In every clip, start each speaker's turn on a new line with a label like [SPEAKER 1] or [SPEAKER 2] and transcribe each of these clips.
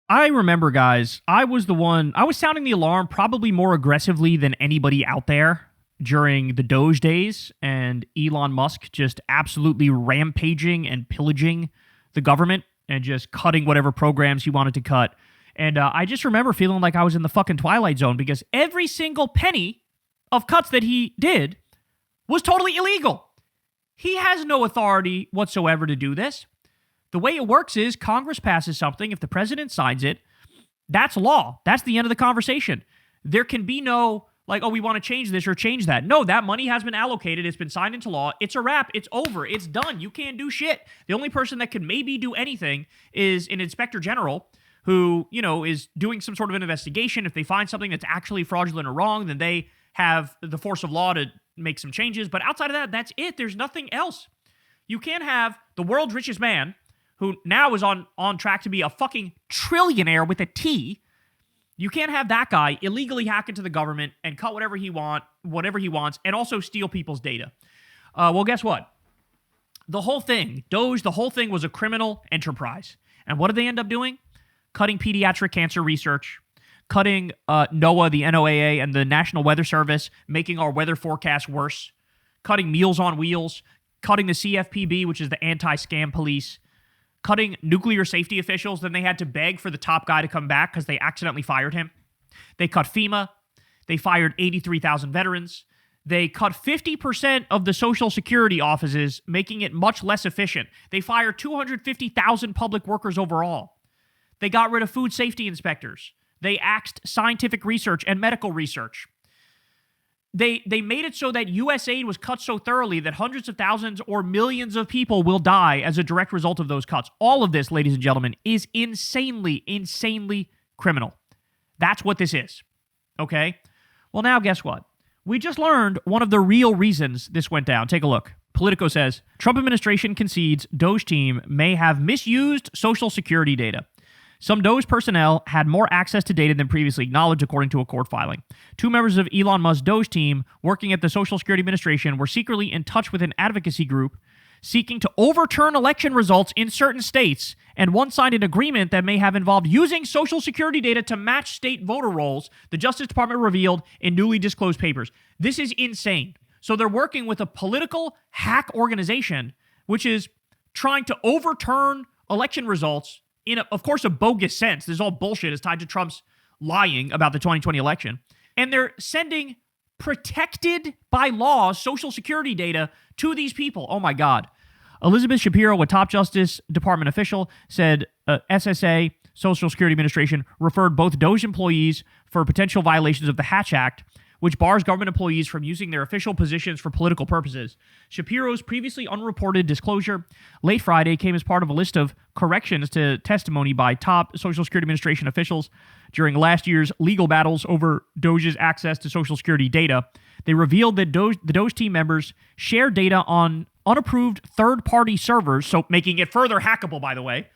[SPEAKER 1] I remember, guys, I was sounding the alarm probably more aggressively than anybody out there during the DOGE days and Elon Musk just absolutely rampaging and pillaging the government and just cutting whatever programs he wanted to cut. And I just remember feeling like I was in the fucking Twilight Zone because every single penny of cuts that he did was totally illegal. He has no authority whatsoever to do this. The way it works is Congress passes something. If the president signs it, that's law. That's the end of the conversation. There can be no, like, oh, we want to change this or change that. No, that money has been allocated. It's been signed into law. It's a wrap. It's over. It's done. You can't do shit. The only person that can maybe do anything is an inspector general who, is doing some sort of an investigation. If they find something that's actually fraudulent or wrong, then they have the force of law to make some changes. But outside of that, that's it. There's nothing else. You can't have the world's richest man, who now is on track to be a fucking trillionaire with a T. You can't have that guy illegally hack into the government and cut whatever he wants, and also steal people's data. Well, guess what? The whole thing, DOGE, the whole thing was a criminal enterprise. And what did they end up doing? Cutting pediatric cancer research, cutting NOAA, the NOAA, and the National Weather Service, making our weather forecast worse, cutting Meals on Wheels, cutting the CFPB, which is the anti-scam police, cutting nuclear safety officials. Then they had to beg for the top guy to come back because they accidentally fired him. They cut FEMA. They fired 83,000 veterans. They cut 50% of the Social Security offices, making it much less efficient. They fired 250,000 public workers overall. They got rid of food safety inspectors. They axed scientific research and medical research. They made it so that U.S. aid was cut so thoroughly that hundreds of thousands or millions of people will die as a direct result of those cuts. All of this, ladies and gentlemen, is insanely, insanely criminal. That's what this is. Okay? Well, now guess what? We just learned one of the real reasons this went down. Take a look. Politico says, Trump administration concedes DOGE team may have misused Social Security data. Some DOGE personnel had more access to data than previously acknowledged, according to a court filing. Two members of Elon Musk's DOGE team working at the Social Security Administration were secretly in touch with an advocacy group seeking to overturn election results in certain states, and one signed an agreement that may have involved using Social Security data to match state voter rolls, the Justice Department revealed in newly disclosed papers. This is insane. So they're working with a political hack organization, which is trying to overturn election results in, of course, a bogus sense. This is all bullshit. It's tied to Trump's lying about the 2020 election. And they're sending protected by law Social Security data to these people. Oh, my God. Elizabeth Shapiro, a top Justice Department official, said SSA, Social Security Administration, referred both DOGE employees for potential violations of the Hatch Act, which bars government employees from using their official positions for political purposes. Shapiro's previously unreported disclosure late Friday came as part of a list of corrections to testimony by top Social Security Administration officials during last year's legal battles over DOGE's access to Social Security data. They revealed that the DOGE team members shared data on unapproved third-party servers, so making it further hackable, by the way,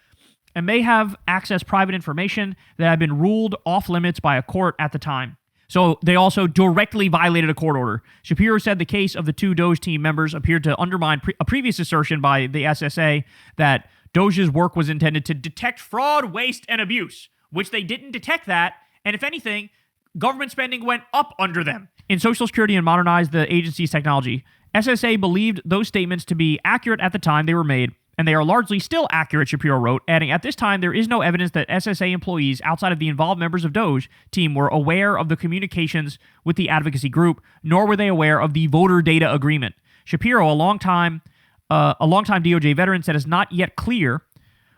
[SPEAKER 1] and may have accessed private information that had been ruled off-limits by a court at the time. So they also directly violated a court order. Shapiro said the case of the two DOGE team members appeared to undermine a previous assertion by the SSA that DOGE's work was intended to detect fraud, waste, and abuse, which they didn't detect that. And if anything, government spending went up under them in Social Security and modernized the agency's technology. SSA believed those statements to be accurate at the time they were made, and they are largely still accurate, Shapiro wrote, adding, at this time, there is no evidence that SSA employees outside of the involved members of DOGE team were aware of the communications with the advocacy group, nor were they aware of the voter data agreement. Shapiro, a longtime DOJ veteran, said it's not yet clear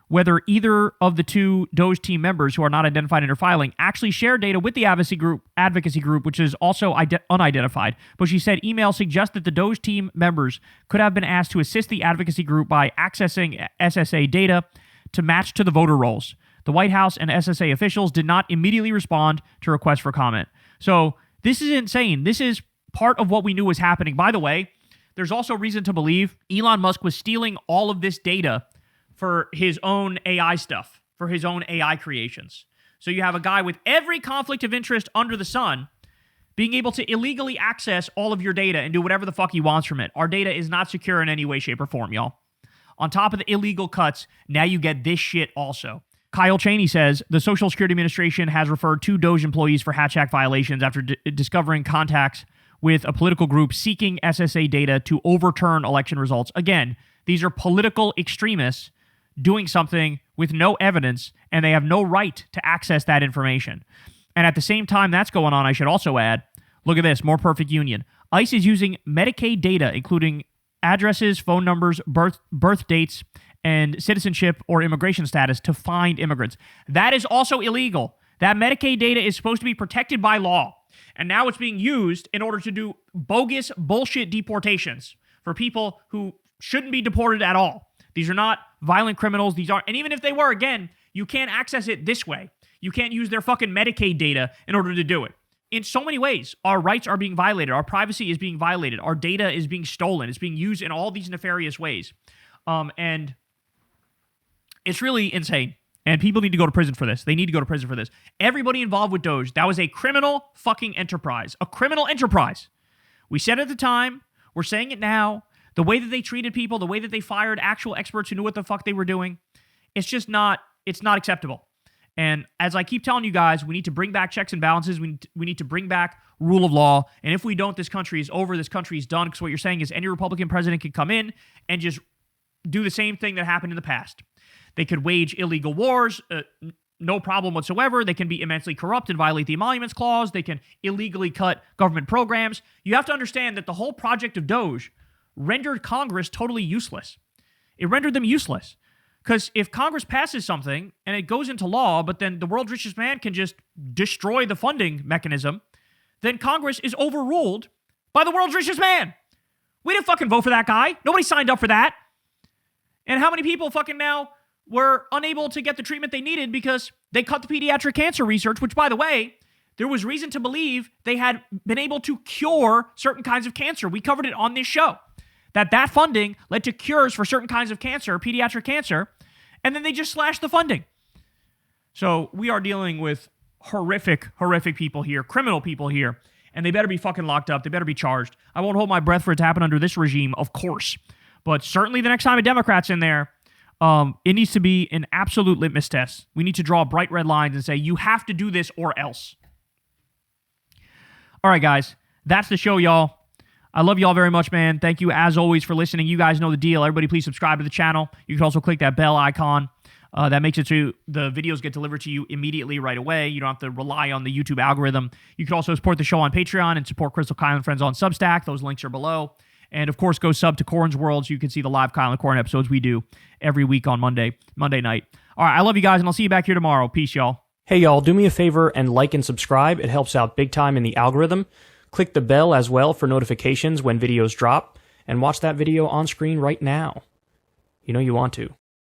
[SPEAKER 1] whether either of the two DOGE team members who are not identified in her filing actually shared data with the advocacy group, which is also unidentified. But she said emails suggest that the DOGE team members could have been asked to assist the advocacy group by accessing SSA data to match to the voter rolls. The White House and SSA officials did not immediately respond to requests for comment. So this is insane. This is part of what we knew was happening. By the way, there's also reason to believe Elon Musk was stealing all of this data for his own AI stuff, for his own AI creations. So you have a guy with every conflict of interest under the sun being able to illegally access all of your data and do whatever the fuck he wants from it. Our data is not secure in any way, shape, or form, y'all. On top of the illegal cuts, now you get this shit also. Kyle Cheney says the Social Security Administration has referred 2 DOGE employees for Hatch Act violations after discovering contacts with a political group seeking SSA data to overturn election results. Again, these are political extremists doing something with no evidence, and they have no right to access that information. And at the same time that's going on, I should also add, look at this, more perfect union. ICE is using Medicaid data, including addresses, phone numbers, birth dates, and citizenship or immigration status to find immigrants. That is also illegal. That Medicaid data is supposed to be protected by law. And now it's being used in order to do bogus bullshit deportations for people who shouldn't be deported at all. These are not violent criminals. These aren't, and even if they were, again, you can't access it this way. You can't use their fucking Medicaid data in order to do it. In so many ways, our rights are being violated. Our privacy is being violated. Our data is being stolen. It's being used in all these nefarious ways. And it's really insane. And people need to go to prison for this. They need to go to prison for this. Everybody involved with DOGE, that was a criminal fucking enterprise. A criminal enterprise. We said it at the time. We're saying it now. The way that they treated people, the way that they fired actual experts who knew what the fuck they were doing, it's just not, it's not acceptable. And as I keep telling you guys, we need to bring back checks and balances. We need to bring back rule of law. And if we don't, this country is over. This country is done. Because what you're saying is any Republican president could come in and just do the same thing that happened in the past. They could wage illegal wars, no problem whatsoever. They can be immensely corrupt and violate the Emoluments Clause. They can illegally cut government programs. You have to understand that the whole project of DOGE rendered Congress totally useless. It rendered them useless. Because if Congress passes something and it goes into law, but then the world's richest man can just destroy the funding mechanism, then Congress is overruled by the world's richest man. We didn't fucking vote for that guy. Nobody signed up for that. And how many people fucking now were unable to get the treatment they needed because they cut the pediatric cancer research, which, by the way, there was reason to believe they had been able to cure certain kinds of cancer. We covered it on this show. That funding led to cures for certain kinds of cancer, pediatric cancer, and then they just slashed the funding. So we are dealing with horrific people here, criminal people here, and they better be fucking locked up. They better be charged. I won't hold my breath for it to happen under this regime, of course, but certainly the next time a Democrat's in there, it needs to be an absolute litmus test. We need to draw bright red lines and say, you have to do this or else. All right, guys, that's the show, y'all. I love y'all very much, man. Thank you, as always, for listening. You guys know the deal. Everybody, please subscribe to the channel. You can also click that bell icon. That makes it so the videos get delivered to you immediately right away. You don't have to rely on the YouTube algorithm. You can also support the show on Patreon and support Crystal Kyle and Friends on Substack. Those links are below. And, of course, go sub to Corn's World so you can see the live Kyle and Corn episodes we do every week on Monday night. All right, I love you guys, and I'll see you back here tomorrow. Peace, y'all.
[SPEAKER 2] Hey, y'all, do me a favor and like and subscribe. It helps out big time in the algorithm. Click the bell as well for notifications when videos drop, and watch that video on screen right now. You know you want to.